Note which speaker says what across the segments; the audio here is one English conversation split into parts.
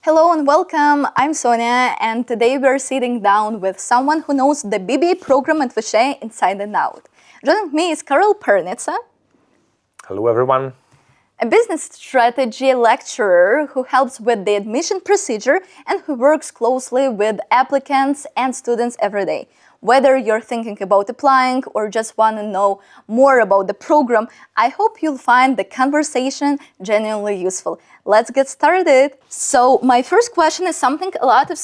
Speaker 1: Hello and welcome. I'm Sonia, and today we're sitting down with someone who knows the BBA program at BBA inside and out. Joining me is Karel Pernica,
Speaker 2: Hello, everyone.
Speaker 1: a business strategy lecturer who helps with the admission procedure and who works closely with applicants and students every day. Whether you're thinking about applying or just want to know more about the program, I hope you'll find the conversation genuinely useful. Let's get started. So my first question is something a lot of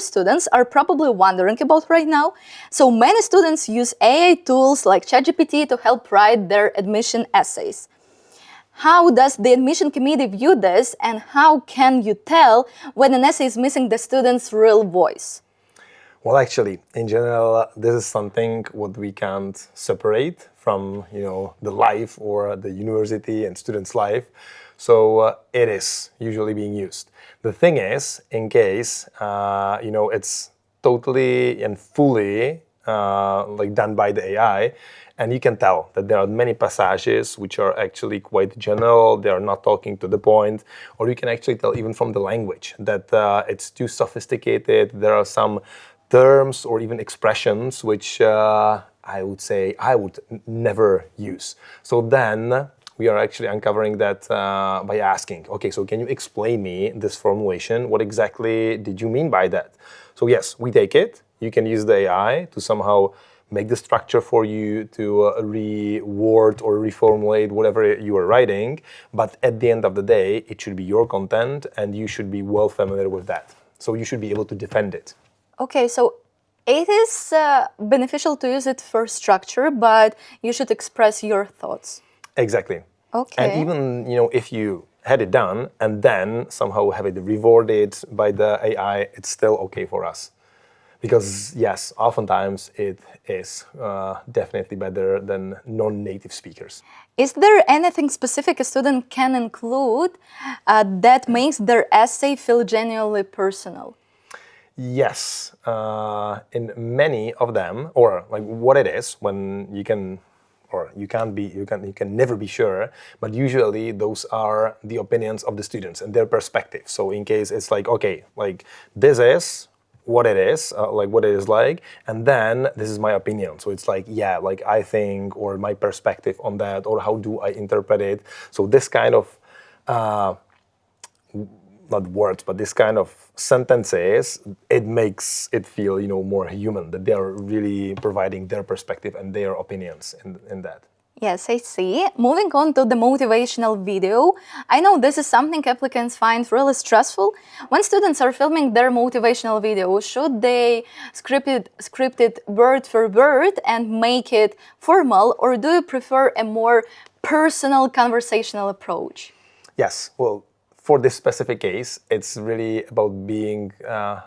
Speaker 1: students are probably wondering about right now. So many students use AI tools like ChatGPT to help write their admission essays. How does the admission committee view this, and how can you tell when an essay is missing the student's real voice?
Speaker 2: Well, actually, in general, this is something what we can't separate from, the life or the university and students' life. So it is usually being used. The thing is, in case, it's totally and fully done by the AI, and you can tell that there are many passages which are actually quite general, they are not talking to the point, or you can actually tell even from the language that it's too sophisticated. There are some terms or even expressions which I would say I would never use. So then we are actually uncovering that by asking, okay, so can you explain me this formulation? What exactly did you mean by that? So yes, we take it. You can use the AI to somehow make the structure for you to reword or reformulate whatever you are writing. But at the end of the day, it should be your content and you should be well familiar with that. So you should be able to defend it.
Speaker 1: Okay, so it is beneficial to use it for structure, but you should express your thoughts.
Speaker 2: Exactly.
Speaker 1: Okay.
Speaker 2: And even, if you had it done and then somehow have it rewarded by the AI, it's still okay for us. Because yes, oftentimes it is definitely better than non-native speakers.
Speaker 1: Is there anything specific a student can include that makes their essay feel genuinely personal?
Speaker 2: Yes, in many of them, or like what it is, when you can, or you can never be sure, but usually those are the opinions of the students and their perspective. So in case it's like, okay, like this is what it is, like what it is like, and then this is my opinion. So it's like, yeah, like I think, or my perspective on that, or how do I interpret it? So this kind of not words, but this kind of sentences, it makes it feel, more human, that they are really providing their perspective and their opinions in that.
Speaker 1: Yes, I see. Moving on to the motivational video, I know this is something applicants find really stressful. When students are filming their motivational video, should they script it word for word and make it formal, or do you prefer a more personal conversational approach?
Speaker 2: Yes, well, for this specific case, it's really about being, I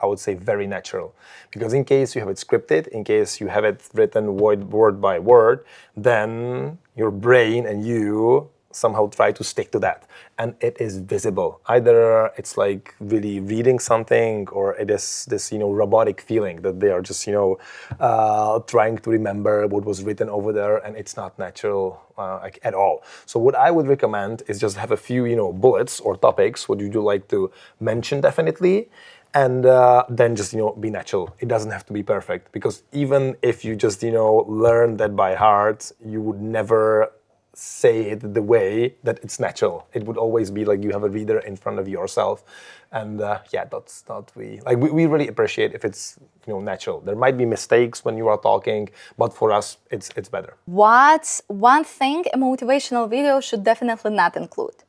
Speaker 2: would say, very natural. Because in case you have it scripted, in case you have it written word by word, then your brain and you somehow try to stick to that. And it is visible. Either it's like really reading something, or it is this, robotic feeling that they are just, trying to remember what was written over there, and it's not natural like at all. So what I would recommend is just have a few, bullets or topics what you do like to mention definitely, and then just, be natural. It doesn't have to be perfect, because even if you just, learn that by heart, you would never say it the way that it's natural. It would always be like you have a reader in front of yourself, and that's not we really appreciate if it's natural. There might be mistakes when you are talking, but for us it's better.
Speaker 1: What's one thing a motivational video should definitely not include?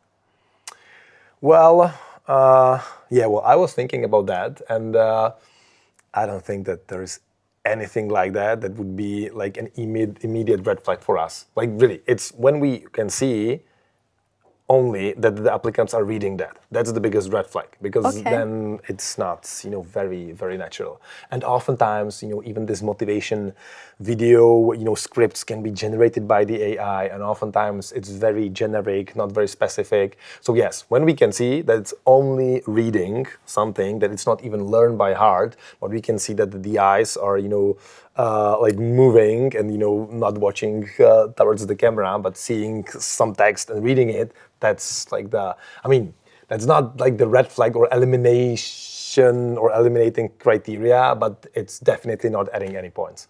Speaker 2: Well, I was thinking about that, and I don't think that there's anything like that would be like an immediate red flag for us. Like really, it's when we can see only that the applicants are reading that. That's the biggest red flag, because then it's not, very, very natural. And oftentimes, even this motivation video, scripts can be generated by the AI, and oftentimes it's very generic, not very specific. So yes, when we can see that it's only reading something, that it's not even learned by heart, but we can see that the eyes are, like moving and, not watching towards the camera, but seeing some text and reading it, that's like That's not like the red flag or elimination or eliminating criteria, but it's definitely not adding any points.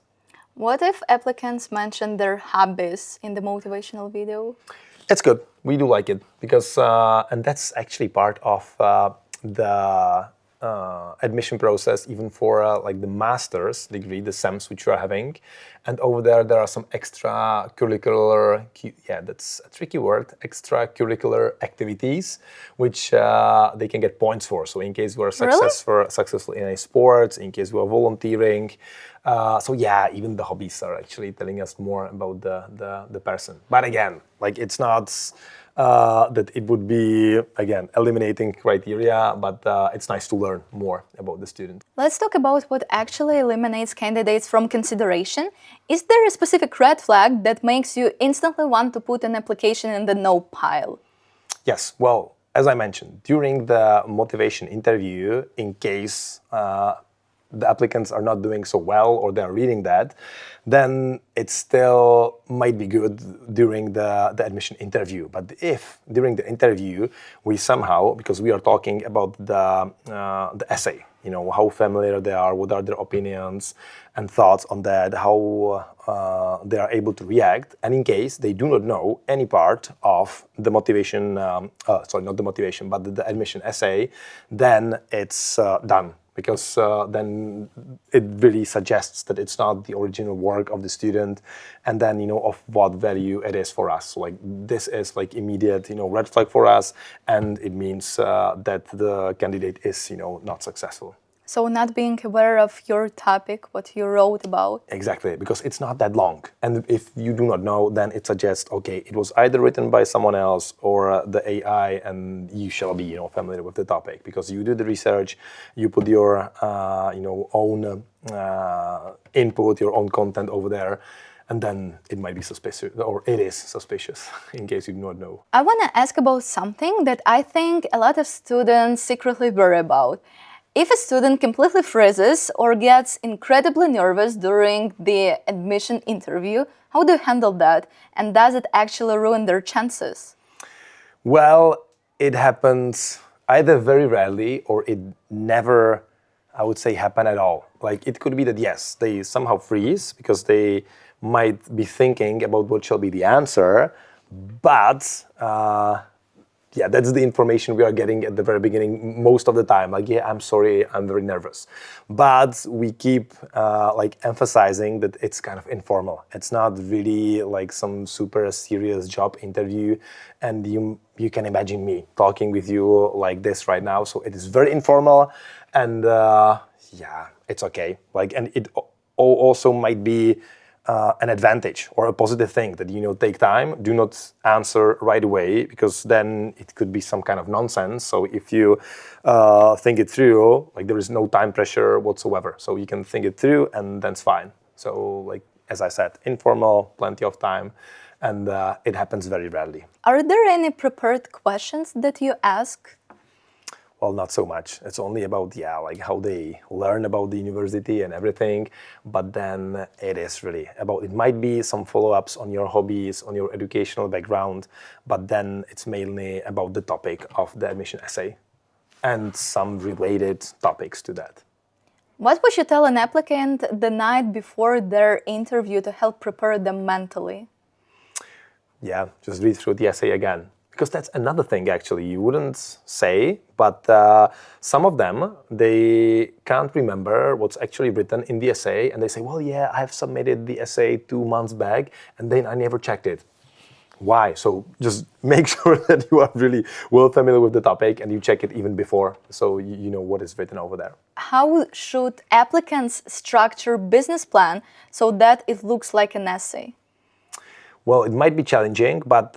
Speaker 1: What if applicants mention their hobbies in the motivational video?
Speaker 2: It's good. We do like it because, and that's actually part of the admission process, even for like the master's degree, the SEMs which you are having. And over there are some extracurricular, yeah, that's a tricky word, extracurricular activities, which they can get points for. So in case you are successful in a sports, in case you are volunteering. So yeah, even the hobbies are actually telling us more about the person. But again, like it's not that it would be, again, eliminating criteria, but it's nice to learn more about the student.
Speaker 1: Let's talk about what actually eliminates candidates from consideration. Is there a specific red flag that makes you instantly want to put an application in the no pile?
Speaker 2: Yes, well, as I mentioned, during the motivation interview, in case the applicants are not doing so well or they're reading that, then it still might be good during the admission interview. But if during the interview we somehow, because we are talking about the essay, you know, how familiar they are, what are their opinions and thoughts on that, how they are able to react, and in case they do not know any part of the motivation, sorry, not the motivation, but the admission essay, then it's done. Because then it really suggests that it's not the original work of the student, and then, you know, of what value it is for us. So like this is like immediate, you know, red flag for us, and it means that the candidate is, you know, not successful.
Speaker 1: So not being aware of your topic, what you wrote about.
Speaker 2: Exactly, because it's not that long. And if you do not know, then it suggests, okay, it was either written by someone else or the AI, and you shall be, you know, familiar with the topic. Because you do the research, you put your, you know, own input, your own content over there, and then it might be suspicious, or it is suspicious, in case you do not know.
Speaker 1: I want to ask about something that I think a lot of students secretly worry about. If a student completely freezes or gets incredibly nervous during the admission interview, how do you handle that? And does it actually ruin their chances?
Speaker 2: Well, it happens either very rarely or it never, I would say, happen at all. Like it could be that, yes, they somehow freeze because they might be thinking about what shall be the answer, but yeah, that's the information we are getting at the very beginning most of the time. Like, yeah, I'm sorry, I'm very nervous. But we keep like emphasizing that it's kind of informal. It's not really like some super serious job interview. And you can imagine me talking with you like this right now. So it is very informal, and yeah, it's okay. Like, and it also might be an advantage or a positive thing that, you know, take time, do not answer right away, because then it could be some kind of nonsense. So if you think it through, like there is no time pressure whatsoever. So you can think it through and that's fine. So like, as I said, informal, plenty of time, and it happens very rarely.
Speaker 1: Are there any prepared questions that you ask?
Speaker 2: Well, not so much. It's only about, yeah, like how they learn about the university and everything. But then it is really about, it might be some follow-ups on your hobbies, on your educational background, but then it's mainly about the topic of the admission essay and some related topics to that.
Speaker 1: What would you tell an applicant the night before their interview to help prepare them mentally?
Speaker 2: Yeah, just read through the essay again. Because that's another thing, actually, you wouldn't say, but some of them, they can't remember what's actually written in the essay, and they say, well, yeah, I've submitted the essay 2 months back, and then I never checked it. Why? So just make sure that you are really well familiar with the topic, and you check it even before, so you know what is written over there.
Speaker 1: How should applicants structure business plan so that it looks like an essay?
Speaker 2: Well, it might be challenging, but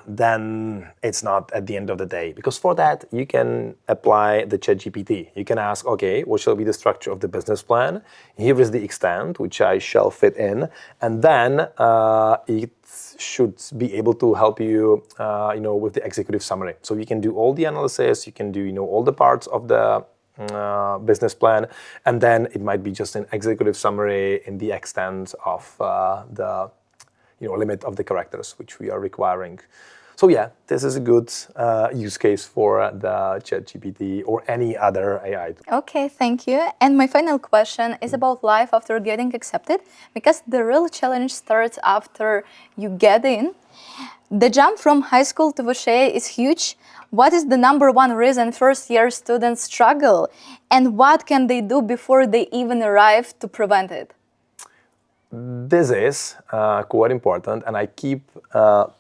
Speaker 2: then it's not at the end of the day. Because for that, you can apply the ChatGPT. You can ask, okay, what shall be the structure of the business plan? Here is the extent, which I shall fit in. And then it should be able to help you, you know, with the executive summary. So you can do all the analysis, you can do, you know, all the parts of the business plan, and then it might be just an executive summary in the extent of the limit of the characters which we are requiring. So yeah, this is a good use case for the ChatGPT or any other AI tool.
Speaker 1: Okay, thank you. And my final question is about life after getting accepted, because the real challenge starts after you get in. The jump from high school to BBA is huge. What is the number one reason first-year students struggle? And what can they do before they even arrive to prevent it?
Speaker 2: This is quite important, and I keep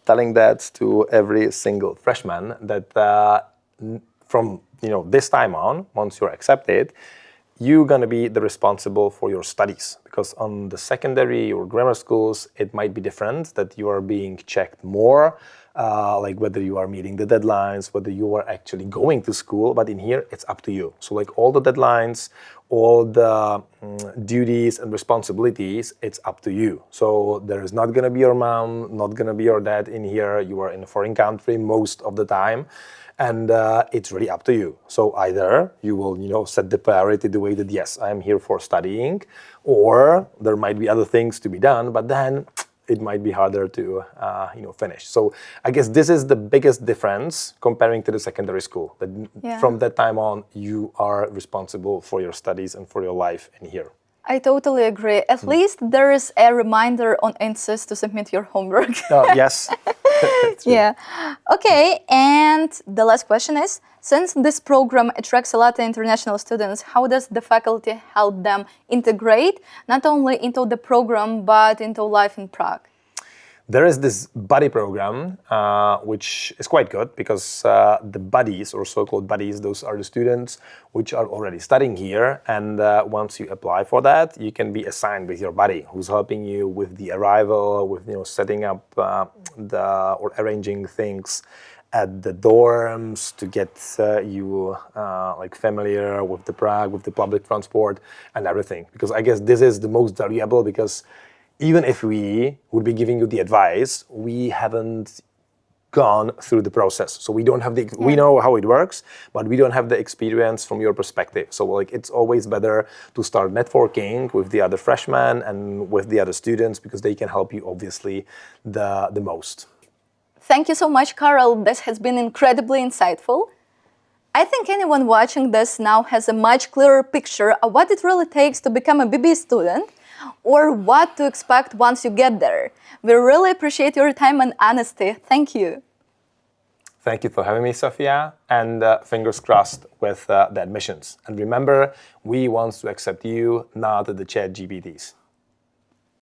Speaker 2: telling that to every single freshman that from this time on, once you're accepted, you're going to be the responsible for your studies, because on the secondary or grammar schools it might be different, that you are being checked more, like whether you are meeting the deadlines, whether you are actually going to school. But in here it's up to you. So like all the deadlines, all the duties and responsibilities, it's up to you. So there is not going to be your mom, not going to be your dad in here. You are in a foreign country most of the time. And it's really up to you. So either you will, set the priority the way that, yes, I am here for studying, or there might be other things to be done, but then it might be harder to, finish. So I guess this is the biggest difference comparing to the secondary school. That From that time on, you are responsible for your studies and for your life in here.
Speaker 1: I totally agree. At least there is a reminder on Insys to submit your homework.
Speaker 2: Yes.
Speaker 1: Yeah. Okay, and the last question is, since this program attracts a lot of international students, how does the faculty help them integrate not only into the program, but into life in Prague?
Speaker 2: There is this buddy program, which is quite good, because the buddies, or so-called buddies, those are the students which are already studying here. And once you apply for that, you can be assigned with your buddy who's helping you with the arrival, with setting up or arranging things at the dorms to get you familiar with the Prague, with the public transport and everything. Because I guess this is the most valuable, because even if we would be giving you the advice, we haven't gone through the process. So we don't have we know how it works, but we don't have the experience from your perspective. So it's always better to start networking with the other freshmen and with the other students, because they can help you obviously the most.
Speaker 1: Thank you so much, Karel. This has been incredibly insightful. I think anyone watching this now has a much clearer picture of what it really takes to become a BBA student, or what to expect once you get there. We really appreciate your time and honesty. Thank you.
Speaker 2: Thank you for having me, Sofia, and fingers crossed with the admissions. And remember, we want to accept you, not the ChatGPTs.